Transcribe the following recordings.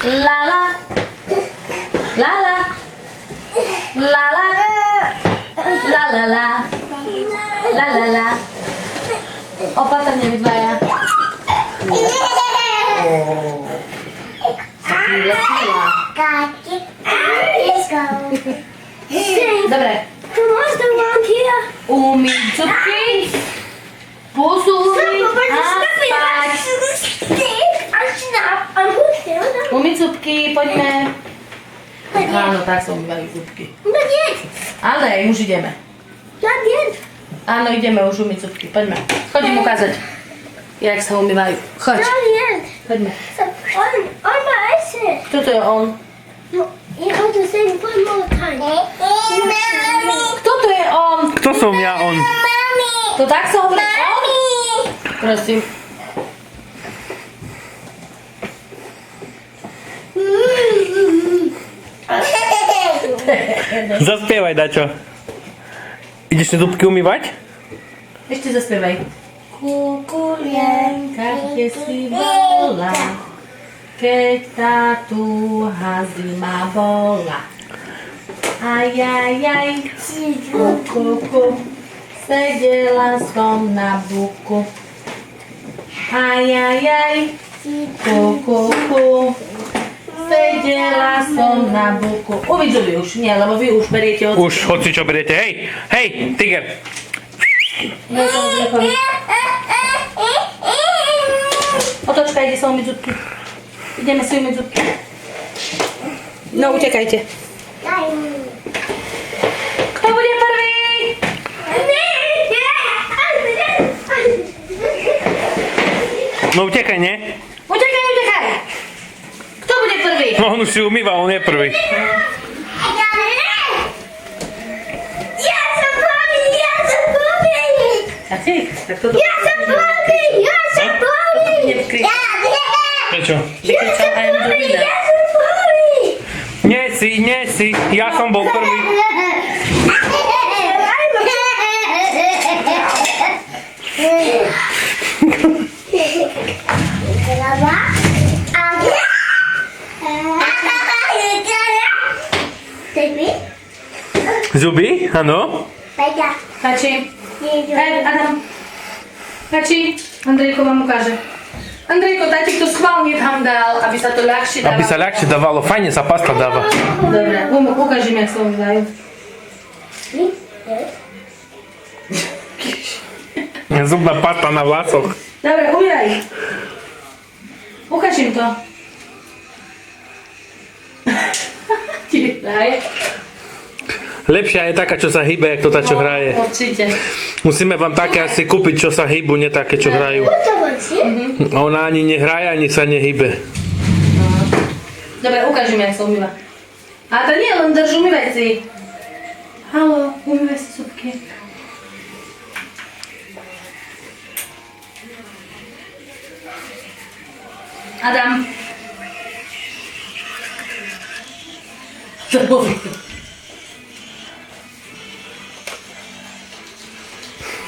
Lala. Lala. Lala. La la la. La la la. Opatrne vy dvaja. Dobre. Umyť zubky. Pusu umyť a spať. Umyť zubky, poďme. Áno, tak sa umývajú zubky. Ale už ideme. Áno, ideme už umyť zubky, poďme. Chodím ukázať, jak sa umývajú. Choď. Poďme. Toto je on. Kto to je on? Kto som ja, on? To tak sa hovorí on? Prosím. Zaspievaj, dačo. Ideš si zubky umývať? Ešte zaspievaj. Kukulienka, kde si bola, keď tá túha zima bola. Ajajaj, kuku, sedela som na buku. Ajajaj, kuku, sedela som na buku. Uvidíš vy už, nie, lebo vy už beriete od... Už, hoci čo beriete. Hej, hej, tiger. Otočka, ide sa umyť zubky. Ideme si umyť zubky. No, utekajte. Kto bude prvý? No utekaj, nie? Utekaj, utekaj. Kto bude prvý? No on už si umýva, on je prvý. A ty? Tak toto... Prečo? Vykričal aj do videa. Nie si, ja som bol prvý. Zuby? Áno? Tači. Hej, Adam. Tači. Andrejko vám ukáže. Andrejko, tati to schválne tam dal, aby sa to ľahšie dávalo. Aby sa ľahšie dávalo, fajne sa pasta dáva. Dobre, ukáž im, jak sa umývajú. Zubná pasta na vlasoch. Dobre, ujaj. Ukáž im to. Daj. Lepšia je taká, čo sa hýbe, jak to tá, čo hraje. Určite. Musíme vám také asi kúpiť, čo sa hýbu, nie také, čo hrajú. A ona ani nehraje, ani sa nehýbe. Dobre, ukáž im, jak sa umýva. A to nie, len drž, umývaj si. Haló, umývaj si zubky. Adam.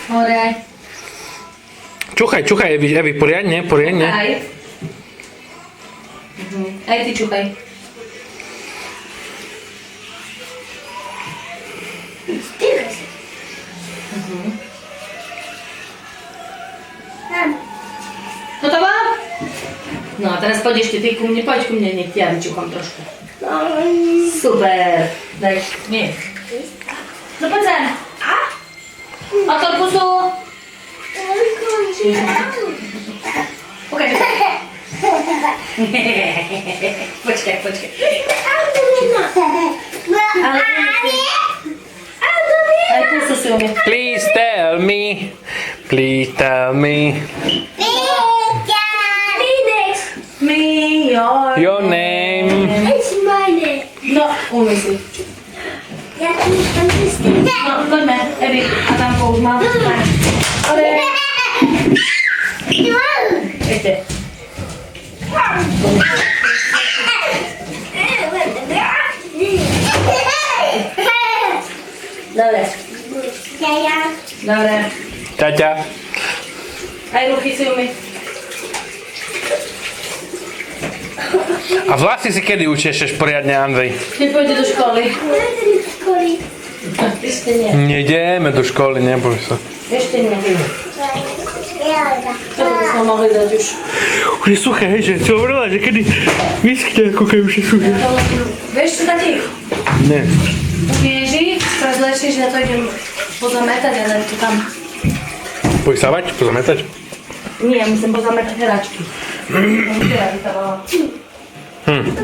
Hore. Čuchaj, Evi, poriadne. Aj. Aj ty čuchaj. Hotovo? No a teraz poď ešte ty ku mne, poď ku mne, nech ja vyčuchám trošku. Super. Daj, nie. No poď sem. Otvor pusu. Ukáž. Počkaj. Ale aj pusu si umie. Please tell me. Me, Your name. It's my name. No, umie si. No, poďme, Evi, Adamko už mám. Hore. Ešte. Dobre. Dobre. Ťaťa. Aj ruky si umyť. A vlasy si kedy učešeš poriadne, Andrej? Keď pôjde do školy. Ešte nie. Nejdeme do školy, neboj sa. Ešte nie. To by sme mohli dať už. Už je suché, hej, že si hovorila, že kedy vyschne, ako keď už je suché. Vieš čo, tati? Ne. Bieži, teraz ležíš, ja to idem pozametať, ale to tam... Pôj savať, pozametať? Nie, musím pozametať hračky.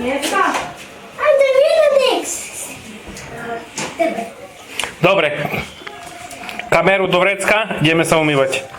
Nie, čo? Dobre. Kameru do vrecka, ideme sa umývať.